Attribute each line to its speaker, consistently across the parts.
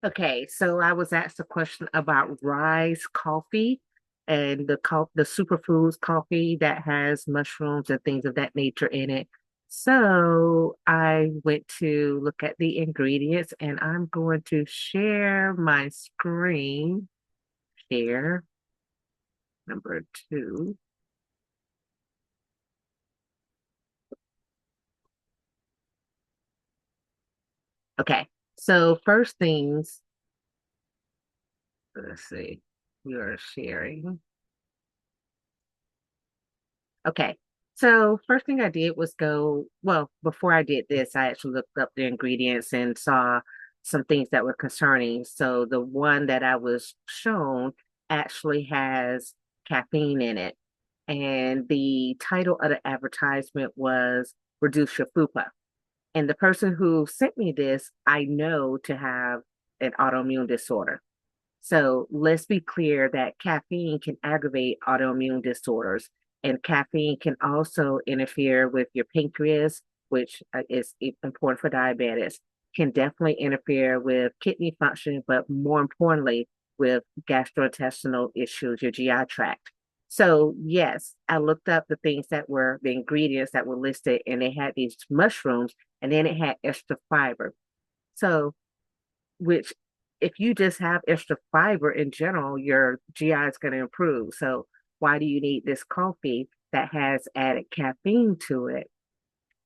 Speaker 1: Okay, so I was asked a question about Rise coffee and the superfoods coffee that has mushrooms and things of that nature in it. So I went to look at the ingredients and I'm going to share my screen. Share number two. Okay, so first things, let's see, we are sharing. Okay. So first thing I did was well, before I did this, I actually looked up the ingredients and saw some things that were concerning. So the one that I was shown actually has caffeine in it. And the title of the advertisement was Reduce Your FUPA. And the person who sent me this, I know to have an autoimmune disorder. So let's be clear that caffeine can aggravate autoimmune disorders, and caffeine can also interfere with your pancreas, which is important for diabetes, can definitely interfere with kidney function, but more importantly, with gastrointestinal issues, your GI tract. So, yes, I looked up the things that were the ingredients that were listed, and they had these mushrooms, and then it had extra fiber. So, which if you just have extra fiber in general, your GI is going to improve. So why do you need this coffee that has added caffeine to it?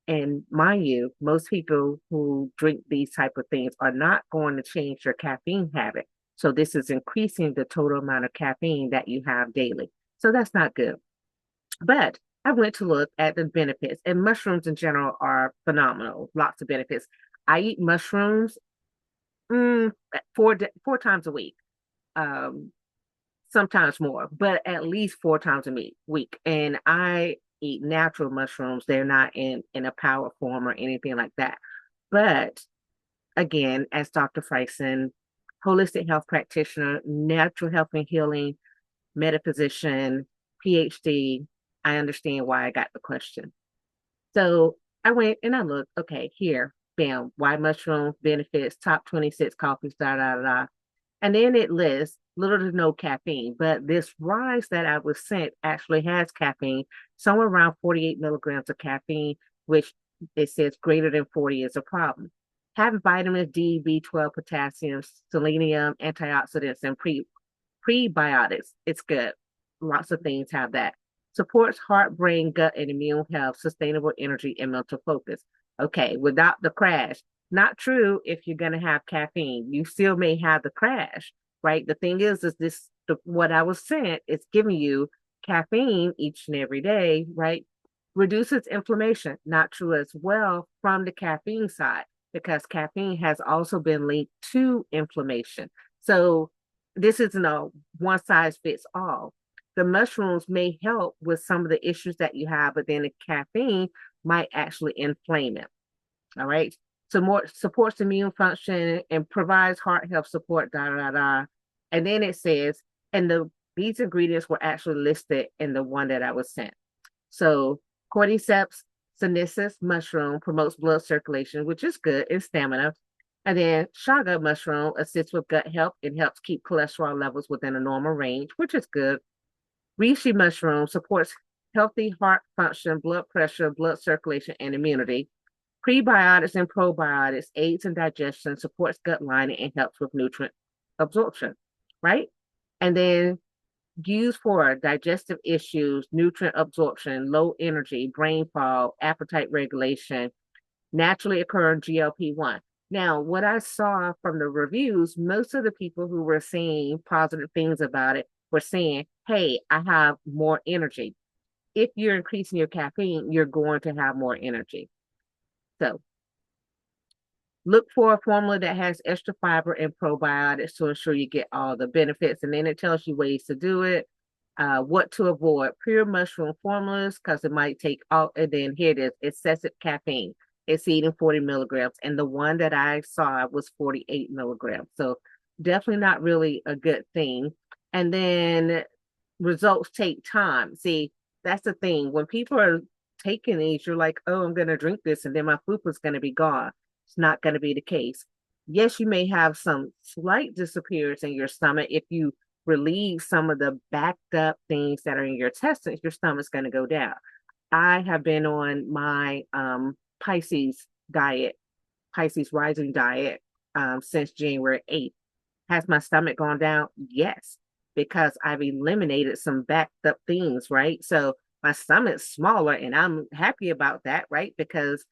Speaker 1: And mind you, most people who drink these type of things are not going to change their caffeine habit. So this is increasing the total amount of caffeine that you have daily. So that's not good. But I went to look at the benefits, and mushrooms in general are phenomenal. Lots of benefits. I eat mushrooms Mm, four times a week. Um, Sometimes more, but at least four times a week. And I eat natural mushrooms. They're not in a powder form or anything like that. But again, as Dr. Fryson, holistic health practitioner, natural health and healing, metaphysician, PhD, I understand why I got the question. So I went and I looked, okay, here, bam, why mushrooms benefits, top 26 coffees, da da da. And then it lists little to no caffeine. But this rise that I was sent actually has caffeine, somewhere around 48 milligrams of caffeine, which it says greater than 40 is a problem. Having vitamins D, B12, potassium, selenium, antioxidants, and prebiotics, it's good. Lots of things have that. Supports heart, brain, gut, and immune health, sustainable energy, and mental focus. Okay, without the crash. Not true if you're going to have caffeine. You still may have the crash, right? The thing is what I was sent is giving you caffeine each and every day, right? Reduces inflammation. Not true as well from the caffeine side, because caffeine has also been linked to inflammation. So this isn't a one size fits all. The mushrooms may help with some of the issues that you have, but then the caffeine might actually inflame it. All right. So more supports immune function and provides heart health support, da da da. And then it says, and these ingredients were actually listed in the one that I was sent. So cordyceps sinensis mushroom promotes blood circulation, which is good, and stamina. And then chaga mushroom assists with gut health. It helps keep cholesterol levels within a normal range, which is good. Reishi mushroom supports healthy heart function, blood pressure, blood circulation, and immunity. Prebiotics and probiotics aids in digestion, supports gut lining, and helps with nutrient absorption, right? And then used for digestive issues, nutrient absorption, low energy, brain fog, appetite regulation, naturally occurring GLP-1. Now, what I saw from the reviews, most of the people who were saying positive things about it were saying, hey, I have more energy. If you're increasing your caffeine, you're going to have more energy. So look for a formula that has extra fiber and probiotics to ensure you get all the benefits. And then it tells you ways to do it, what to avoid. Pure mushroom formulas, because it might take all, and then here it is, excessive caffeine exceeding 40 milligrams. And the one that I saw was 48 milligrams. So definitely not really a good thing. And then results take time. See, that's the thing. When people are taking these, you're like, oh, I'm going to drink this and then my food is going to be gone. It's not going to be the case. Yes, you may have some slight disappearance in your stomach. If you relieve some of the backed up things that are in your intestines, your stomach's going to go down. I have been on my Pisces diet, Pisces rising diet, since January 8th. Has my stomach gone down? Yes, because I've eliminated some backed up things, right? So my stomach's smaller and I'm happy about that, right? Because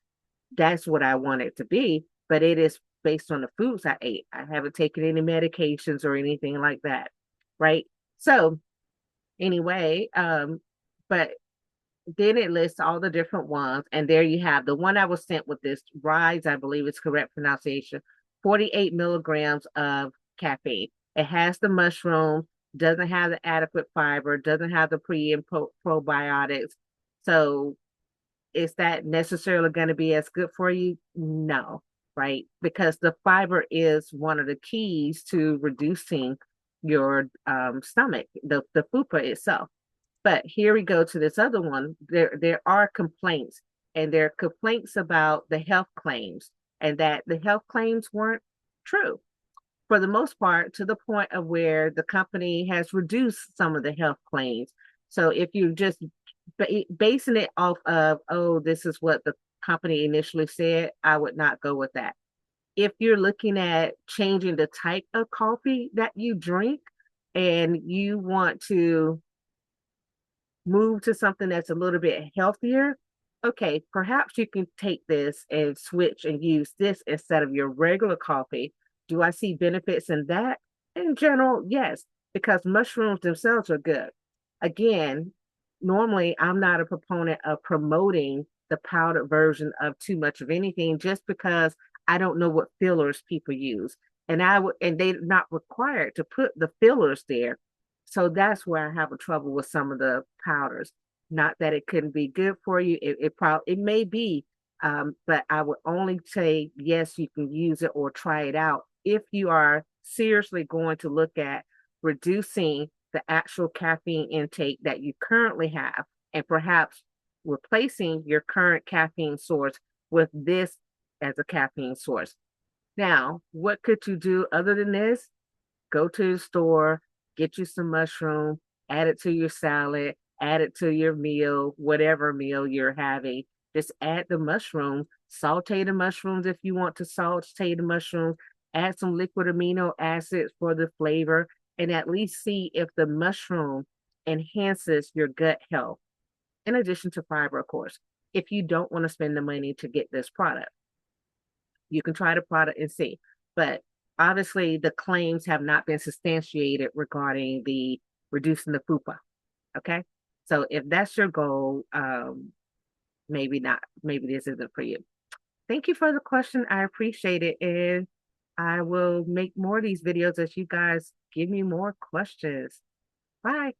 Speaker 1: that's what I want it to be, but it is based on the foods I ate. I haven't taken any medications or anything like that, right? So anyway, but then it lists all the different ones, and there you have the one I was sent with this rise, I believe it's correct pronunciation, 48 milligrams of caffeine. It has the mushroom, doesn't have the adequate fiber, doesn't have the pre and probiotics. So is that necessarily going to be as good for you? No, right? Because the fiber is one of the keys to reducing your stomach, the fupa itself. But here we go to this other one. There are complaints, and there are complaints about the health claims, and that the health claims weren't true for the most part, to the point of where the company has reduced some of the health claims. So if you just basing it off of, oh, this is what the company initially said, I would not go with that. If you're looking at changing the type of coffee that you drink and you want to move to something that's a little bit healthier, okay, perhaps you can take this and switch and use this instead of your regular coffee. Do I see benefits in that? In general, yes, because mushrooms themselves are good. Again, normally I'm not a proponent of promoting the powdered version of too much of anything just because I don't know what fillers people use. And they're not required to put the fillers there. So that's where I have a trouble with some of the powders. Not that it couldn't be good for you. It probably it may be, but I would only say yes, you can use it or try it out if you are seriously going to look at reducing the actual caffeine intake that you currently have, and perhaps replacing your current caffeine source with this as a caffeine source. Now, what could you do other than this? Go to the store, get you some mushroom, add it to your salad, add it to your meal, whatever meal you're having. Just add the mushrooms, saute the mushrooms if you want to saute the mushrooms, add some liquid amino acids for the flavor, and at least see if the mushroom enhances your gut health, in addition to fiber, of course. If you don't want to spend the money to get this product, you can try the product and see. But obviously, the claims have not been substantiated regarding the reducing the fupa. Okay. So if that's your goal, maybe not. Maybe this isn't for you. Thank you for the question. I appreciate it. And I will make more of these videos as you guys give me more questions. Bye.